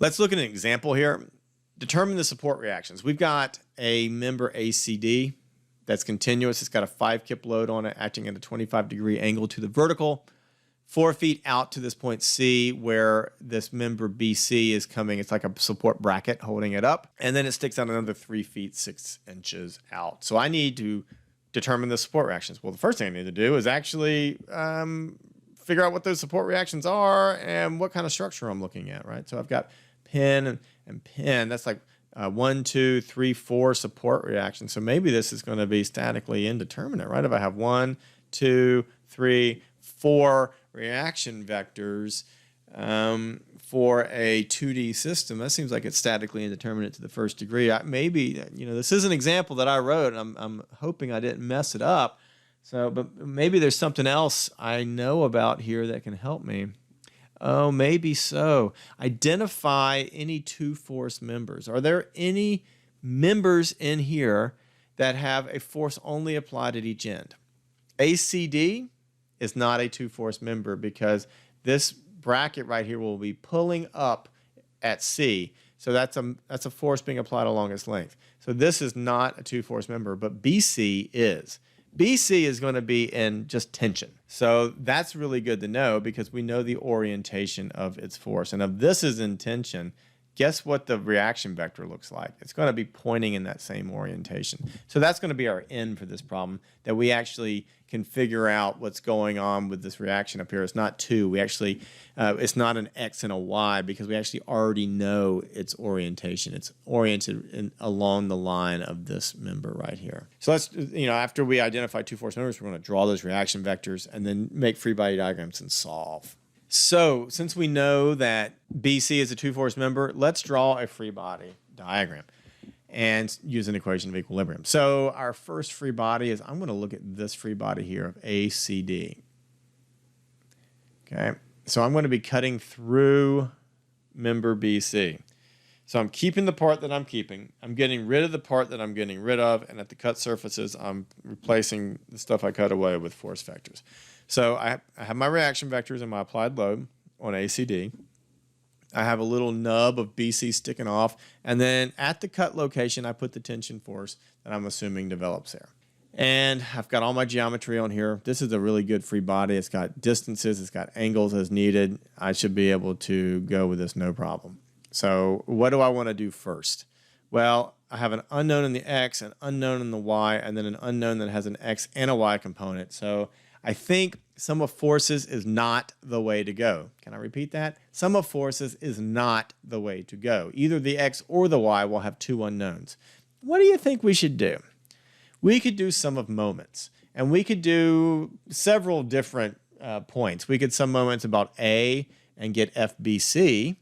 Let's look at an example here. Determine the support reactions. We've got a member ACD that's continuous. It's got a 5 kip load on it acting at a 25-degree angle to the vertical. 4 feet out to this point C where this member BC is coming. It's like a support bracket holding it up. And then it sticks out another 3 feet, 6 inches out. So I need to determine the support reactions. Well, the first thing I need to do is actually figure out what those support reactions are and what kind of structure I'm looking at, right? So I've got pin and pin. That's like 1, 2, 3, 4 support reactions. So maybe this is going to be statically indeterminate, right? If I have 1, 2, 3, 4 reaction vectors for a 2D system, that seems like it's statically indeterminate to the first degree. Maybe, this is an example that I wrote, and I'm hoping I didn't mess it up. So, but maybe there's something else I know about here that can help me. Oh, maybe so. Identify any two force members. Are there any members in here that have a force only applied at each end? ACD is not a two force member because this bracket right here will be pulling up at C. So that's a force being applied along its length. So this is not a two force member, but BC is. BC is going to be in just tension. So that's really good to know because we know the orientation of its force. And if this is in tension, guess what the reaction vector looks like? It's going to be pointing in that same orientation. So that's going to be our end for this problem, that we actually can figure out what's going on with this reaction up here. It's not two. We actually, it's not an X and a Y because we actually already know its orientation. It's oriented along the line of this member right here. So let's, after we identify two force members, we're going to draw those reaction vectors and then make free body diagrams and solve. So since we know that BC is a two force member, let's draw a free body diagram and use an equation of equilibrium. So our first free body is, I'm going to look at this free body here of ACD. Okay, so I'm going to be cutting through member BC. So I'm keeping the part that I'm keeping. I'm getting rid of the part that I'm getting rid of. And at the cut surfaces, I'm replacing the stuff I cut away with force vectors. So I have my reaction vectors and my applied load on ACD. I have a little nub of BC sticking off. And then at the cut location, I put the tension force that I'm assuming develops there. And I've got all my geometry on here. This is a really good free body. It's got distances. It's got angles as needed. I should be able to go with this no problem. So what do I want to do first? Well, I have an unknown in the X, an unknown in the Y, and then an unknown that has an X and a Y component. So I think sum of forces is not the way to go. Can I repeat that? Sum of forces is not the way to go. Either the X or the Y will have two unknowns. What do you think we should do? We could do sum of moments, and we could do several different points. We could sum moments about A and get FBC,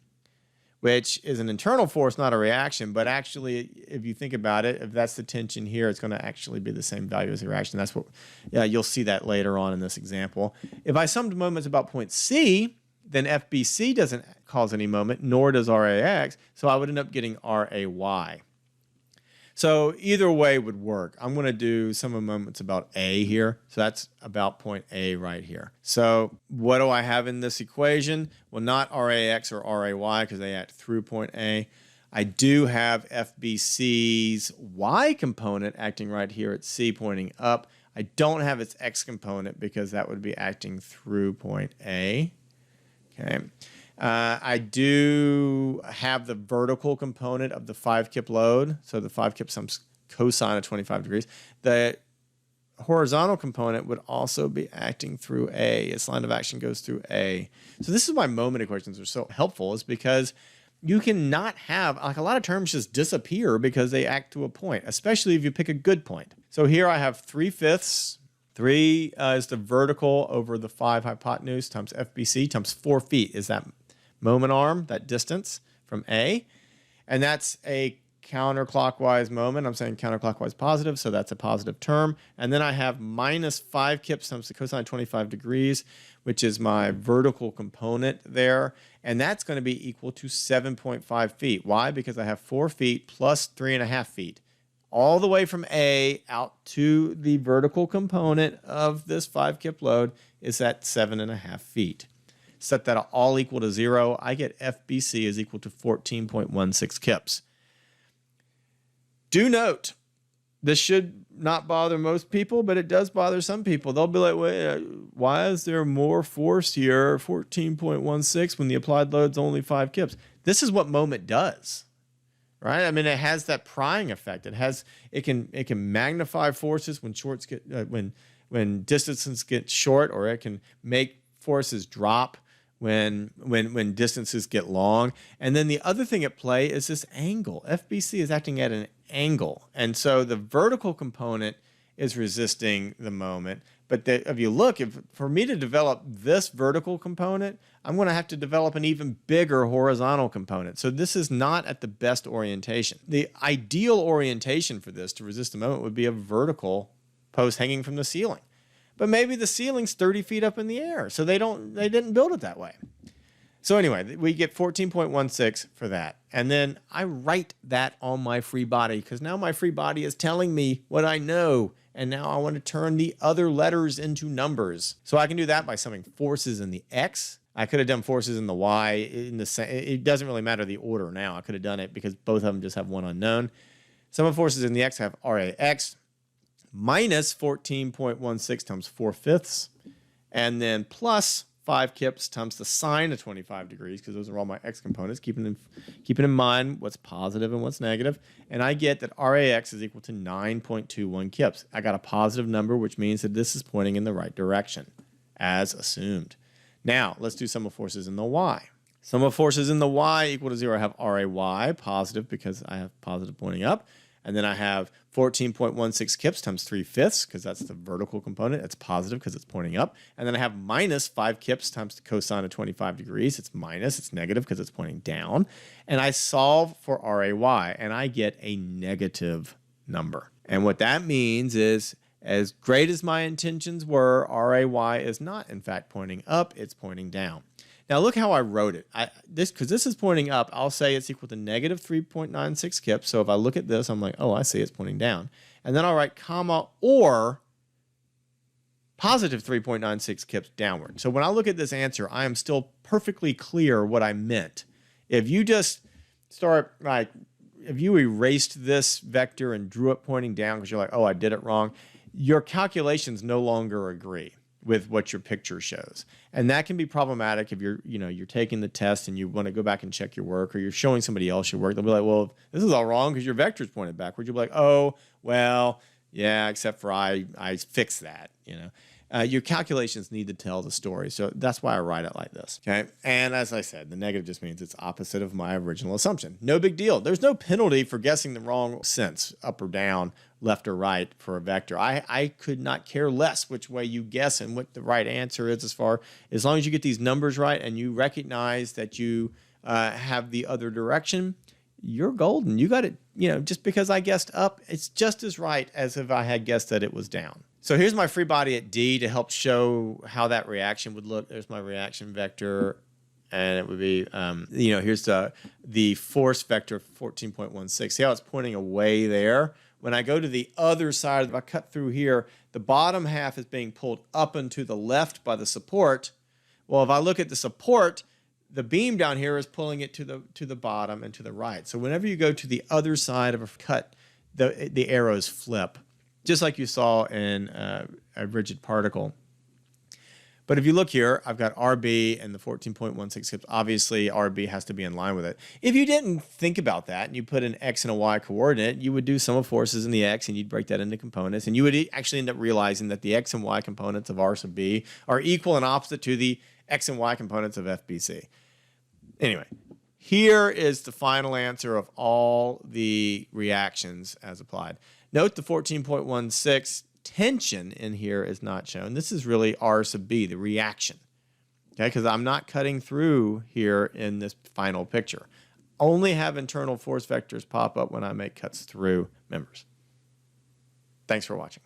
which is an internal force, not a reaction. But actually, if you think about it, if that's the tension here, it's going to actually be the same value as the reaction. That's what, you'll see that later on in this example. If I summed moments about point C, then FBC doesn't cause any moment, nor does RAX. So I would end up getting RAY. So either way would work. I'm going to do some of the moments about A here. So that's about point A right here. So what do I have in this equation? Well, not RAX or RAY because they act through point A. I do have FBC's Y component acting right here at C pointing up. I don't have its X component because that would be acting through point A. Okay. I do have the vertical component of the 5 kip load. So the 5 kip sums cosine of 25 degrees. The horizontal component would also be acting through A. Its line of action goes through A. So this is why moment equations are so helpful, is because you can not have, like, a lot of terms just disappear because they act to a point, especially if you pick a good point. So here I have 3/5. 3 is the vertical over the 5 hypotenuse times FBC times 4 feet is that moment arm, that distance from A. And that's a counterclockwise moment. I'm saying counterclockwise positive, so that's a positive term. And then I have minus 5 kips times the cosine of 25 degrees, which is my vertical component there. And that's going to be equal to 7.5 feet. Why? Because I have 4 feet plus 3.5 feet. All the way from A out to the vertical component of this 5 kip load is at 7.5 feet. set that all equal to 0, I get FBC is equal to 14.16 kips. Do note, this should not bother most people, but it does bother some people. They'll be like, wait, why is there more force here, 14.16, when the applied load's only 5 kips? This is what moment does, right? I mean, it has that prying effect. It can magnify forces when shorts get when distances get short, or it can make forces drop when distances get long. And then the other thing at play is this angle. FBC is acting at an angle. And so the vertical component is resisting the moment. But if you look, for me to develop this vertical component, I'm going to have to develop an even bigger horizontal component. So this is not at the best orientation. The ideal orientation for this to resist the moment would be a vertical post hanging from the ceiling. But maybe the ceiling's 30 feet up in the air, so they didn't build it that way. So anyway, we get 14.16 for that. And then I write that on my free body, because now my free body is telling me what I know. And now I want to turn the other letters into numbers. So I can do that by summing forces in the X. I could have done forces in the Y. It doesn't really matter the order now. I could have done it because both of them just have one unknown. Sum of forces in the X have RAX minus 14.16 times 4/5, and then plus 5 kips times the sine of 25 degrees, because those are all my X components, keeping in mind what's positive and what's negative. And I get that RAX is equal to 9.21 kips. I got a positive number, which means that this is pointing in the right direction, as assumed. Now, let's do sum of forces in the Y. Sum of forces in the Y equal to 0. I have RAY, positive because I have positive pointing up. And then I have 14.16 kips times 3/5, because that's the vertical component. It's positive because it's pointing up. And then I have minus 5 kips times the cosine of 25 degrees. It's minus. It's negative because it's pointing down. And I solve for RAY, and I get a negative number. And what that means is, as great as my intentions were, RAY is not, in fact, pointing up. It's pointing down. Now look how I wrote it. Because this is pointing up, I'll say it's equal to negative 3.96 kips. So if I look at this, I'm like, oh, I see it's pointing down. And then I'll write comma or positive 3.96 kips downward. So when I look at this answer, I am still perfectly clear what I meant. If you just start if you erased this vector and drew it pointing down because you're like, oh, I did it wrong, your calculations no longer agree with what your picture shows. And that can be problematic if you're taking the test and you want to go back and check your work, or you're showing somebody else your work. They'll be like, well, this is all wrong because your vector's pointed backwards. You'll be like, oh, well, yeah, except for I fixed that, Your calculations need to tell the story. So that's why I write it like this, okay? And as I said, the negative just means it's opposite of my original assumption. No big deal. There's no penalty for guessing the wrong sense, up or down, left or right for a vector. I could not care less which way you guess and what the right answer is, as long as you get these numbers right and you recognize that you have the other direction, you're golden. You got it, just because I guessed up, it's just as right as if I had guessed that it was down. So here's my free body at D to help show how that reaction would look. There's my reaction vector, and it would be, here's the force vector, 14.16. See how it's pointing away there? When I go to the other side, if I cut through here, the bottom half is being pulled up and to the left by the support. Well, if I look at the support, the beam down here is pulling it to the bottom and to the right. So whenever you go to the other side of a cut, the arrows flip, just like you saw in a rigid particle. But if you look here, I've got RB and the 14.16 kips. Obviously, RB has to be in line with it. If you didn't think about that and you put an X and a Y coordinate, you would do sum of forces in the X and you'd break that into components. And you would actually end up realizing that the X and Y components of R sub B are equal and opposite to the X and Y components of FBC. Anyway, here is the final answer of all the reactions as applied. Note the 14.16 tension in here is not shown. This is really R sub B, the reaction, okay? Because I'm not cutting through here in this final picture. Only have internal force vectors pop up when I make cuts through members. Thanks for watching.